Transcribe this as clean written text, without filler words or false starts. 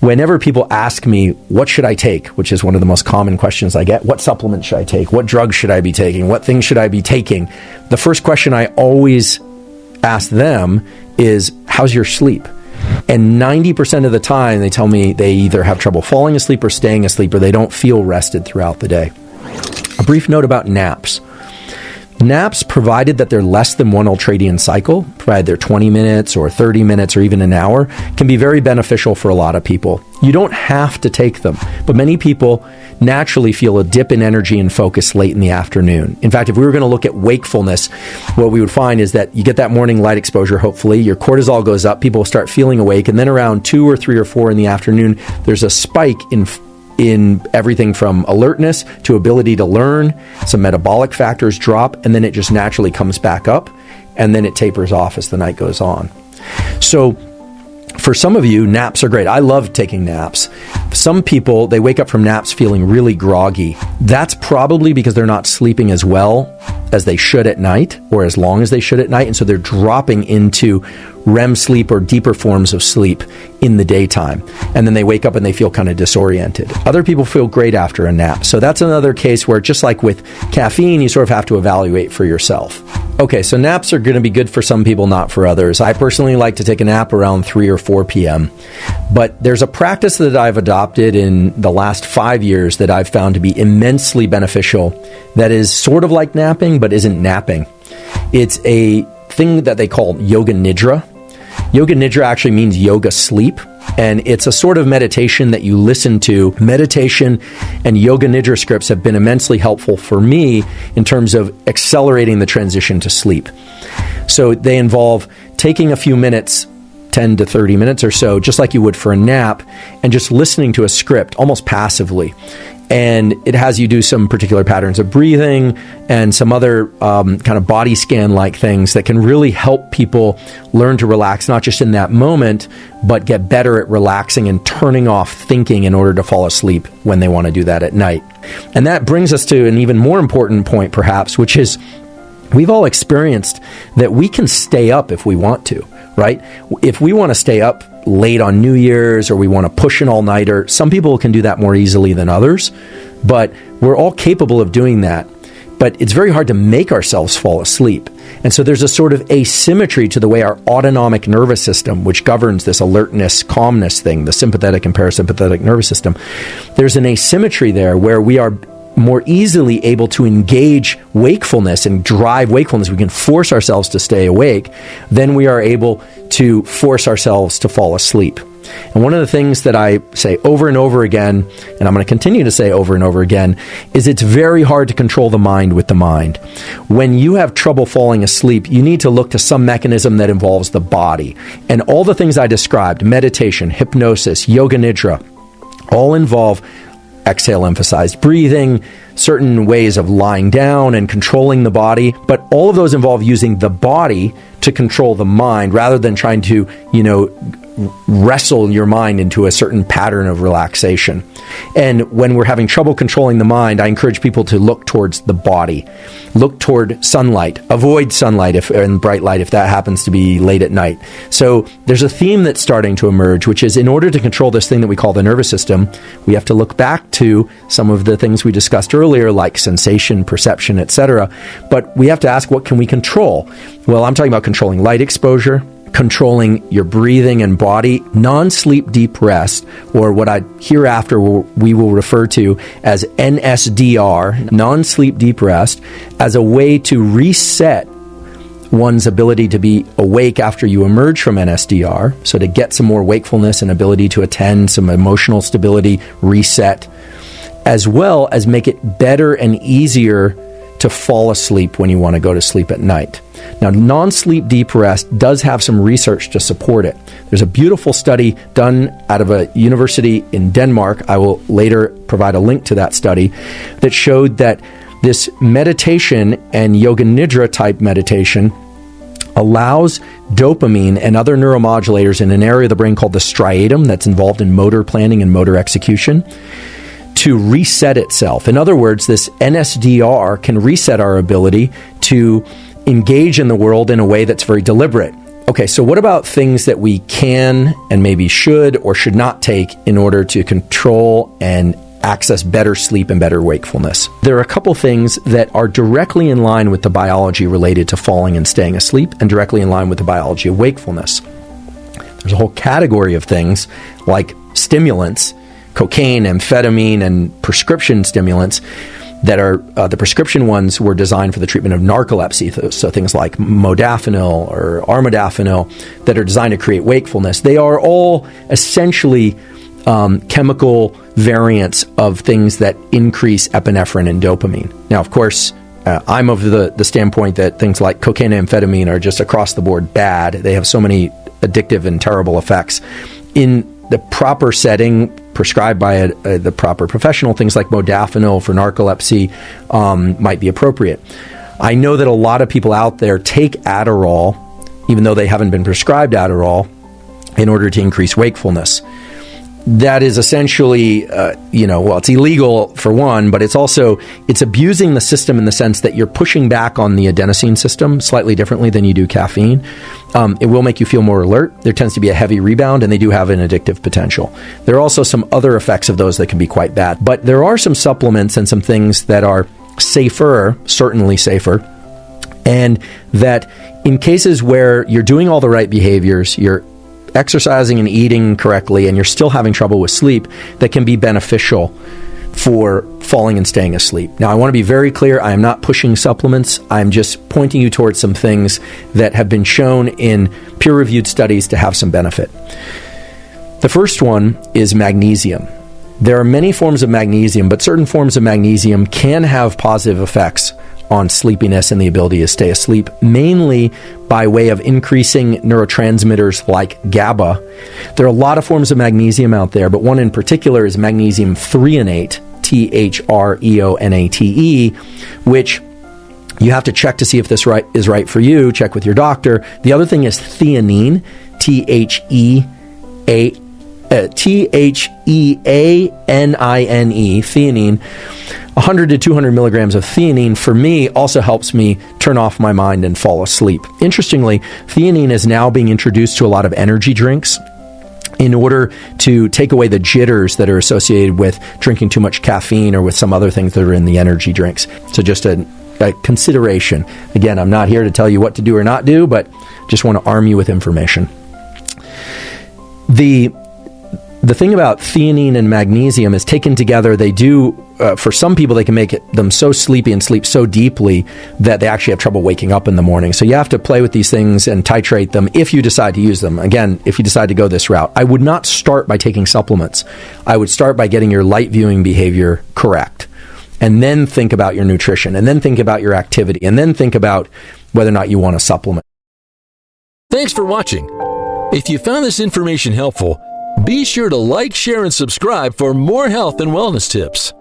Whenever people ask me, what should I take? Which is one of the most common questions I get. What supplement should I take? What drugs should I be taking? What things should I be taking? The first question I always ask them is, how's your sleep? And 90% of the time, they tell me they either have trouble falling asleep or staying asleep, or they don't feel rested throughout the day. A brief note about naps. Naps, provided that they're less than one ultradian cycle, provided they're 20 minutes or 30 minutes or even an hour, can be very beneficial for a lot of people. You don't have to take them, but many people naturally feel a dip in energy and focus late in the afternoon. In fact, if we were going to look at wakefulness, what we would find is that you get that morning light exposure, hopefully, your cortisol goes up, people start feeling awake, and then around 2 or 3 or 4 in the afternoon, there's a spike in everything from alertness to ability to learn. Some metabolic factors drop, and then it just naturally comes back up, and then it tapers off as the night goes on. So for some of you, naps are great. I love taking naps. Some people, they wake up from naps feeling really groggy. That's probably because they're not sleeping as well as they should at night, or as long as they should at night, and so they're dropping into REM sleep or deeper forms of sleep in the daytime. And then they wake up and they feel kind of disoriented. Other people feel great after a nap. So that's another case where, just like with caffeine, you sort of have to evaluate for yourself. Okay, so naps are going to be good for some people, not for others. I personally like to take a nap around 3 or 4 p.m. But there's a practice that I've adopted in the last 5 years that I've found to be immensely beneficial that is sort of like napping, but isn't napping. It's a thing that they call yoga nidra. Yoga nidra actually means yoga sleep, and it's a sort of meditation that you listen to. Meditation and yoga nidra scripts have been immensely helpful for me in terms of accelerating the transition to sleep. So they involve taking a few minutes, 10 to 30 minutes or so, just like you would for a nap, and just listening to a script almost passively. And it has you do some particular patterns of breathing and some other kind of body scan-like things that can really help people learn to relax, not just in that moment, but get better at relaxing and turning off thinking in order to fall asleep when they want to do that at night. And that brings us to an even more important point, perhaps, which is we've all experienced that we can stay up if we want to, right? If we want to stay up late on New Year's, or we want to push an all-nighter, some people can do that more easily than others, but we're all capable of doing that. But it's very hard to make ourselves fall asleep. And so there's a sort of asymmetry to the way our autonomic nervous system, which governs this alertness, calmness thing, the sympathetic and parasympathetic nervous system, there's an asymmetry there where we are more easily able to engage wakefulness and drive wakefulness. We can force ourselves to stay awake. Then we are able to force ourselves to fall asleep. And one of the things that I say over and over again, and I'm going to continue to say over and over again, is it's very hard to control the mind with the mind. When you have trouble falling asleep, you need to look to some mechanism that involves the body. And all the things I described, meditation, hypnosis, yoga nidra, all involve exhale emphasized breathing, certain ways of lying down and controlling the body, but all of those involve using the body to control the mind rather than trying to, wrestle your mind into a certain pattern of relaxation. And when we're having trouble controlling the mind, I encourage people to look towards the body. Look toward sunlight. Avoid sunlight and bright light if that happens to be late at night. So there's a theme that's starting to emerge, which is in order to control this thing that we call the nervous system, we have to look back to some of the things we discussed earlier, like sensation, perception, etc. But we have to ask, what can we control? Well, I'm talking about controlling light exposure, controlling your breathing and body, non-sleep deep rest, or what I hereafter we will refer to as NSDR, non-sleep deep rest, as a way to reset one's ability to be awake after you emerge from NSDR, so to get some more wakefulness and ability to attend, some emotional stability, reset, as well as make it better and easier to fall asleep when you want to go to sleep at night. Now, non-sleep deep rest does have some research to support it. There's a beautiful study done out of a university in Denmark. I will later provide a link to that study that showed that this meditation and yoga nidra type meditation allows dopamine and other neuromodulators in an area of the brain called the striatum that's involved in motor planning and motor execution to reset itself. In other words, this NSDR can reset our ability to engage in the world in a way that's very deliberate. Okay, so what about things that we can and maybe should or should not take in order to control and access better sleep and better wakefulness? There are a couple things that are directly in line with the biology related to falling and staying asleep and directly in line with the biology of wakefulness. There's a whole category of things like stimulants, cocaine, amphetamine, and prescription stimulants that are, the prescription ones were designed for the treatment of narcolepsy, so things like modafinil or armodafinil that are designed to create wakefulness. They are all essentially chemical variants of things that increase epinephrine and dopamine. Now, of course, I'm of the standpoint that things like cocaine and amphetamine are just across the board bad. They have so many addictive and terrible effects. In the proper setting, prescribed by the proper professional, things like modafinil for narcolepsy might be appropriate. I know that a lot of people out there take Adderall, even though they haven't been prescribed Adderall, in order to increase wakefulness. That is essentially, it's illegal for one, but it's abusing the system in the sense that you're pushing back on the adenosine system slightly differently than you do caffeine. It will make you feel more alert. There tends to be a heavy rebound, and they do have an addictive potential. There are also some other effects of those that can be quite bad. But there are some supplements and some things that are safer, certainly safer, and that in cases where you're doing all the right behaviors, you're exercising and eating correctly, and you're still having trouble with sleep, that can be beneficial for falling and staying asleep. Now, I want to be very clear. I am not pushing supplements. I'm just pointing you towards some things that have been shown in peer-reviewed studies to have some benefit. The first one is magnesium. There are many forms of magnesium, but certain forms of magnesium can have positive effects on sleepiness and the ability to stay asleep, mainly by way of increasing neurotransmitters like GABA. There are a lot of forms of magnesium out there, but one in particular is magnesium threonate, Threonate, which you have to check to see if this is right for you. Check with your doctor. The other thing is theanine, Theanine, theanine. 100 to 200 milligrams of theanine, for me, also helps me turn off my mind and fall asleep. Interestingly, theanine is now being introduced to a lot of energy drinks in order to take away the jitters that are associated with drinking too much caffeine or with some other things that are in the energy drinks. So just a consideration. Again, I'm not here to tell you what to do or not do, but just want to arm you with information. The thing about theanine and magnesium is taken together, they do, for some people, they can make them so sleepy and sleep so deeply that they actually have trouble waking up in the morning. So you have to play with these things and titrate them if you decide to use them. Again, if you decide to go this route, I would not start by taking supplements. I would start by getting your light viewing behavior correct, and then think about your nutrition, and then think about your activity, and then think about whether or not you want to supplement. Thanks for watching. If you found this information helpful, be sure to like, share, and subscribe for more health and wellness tips.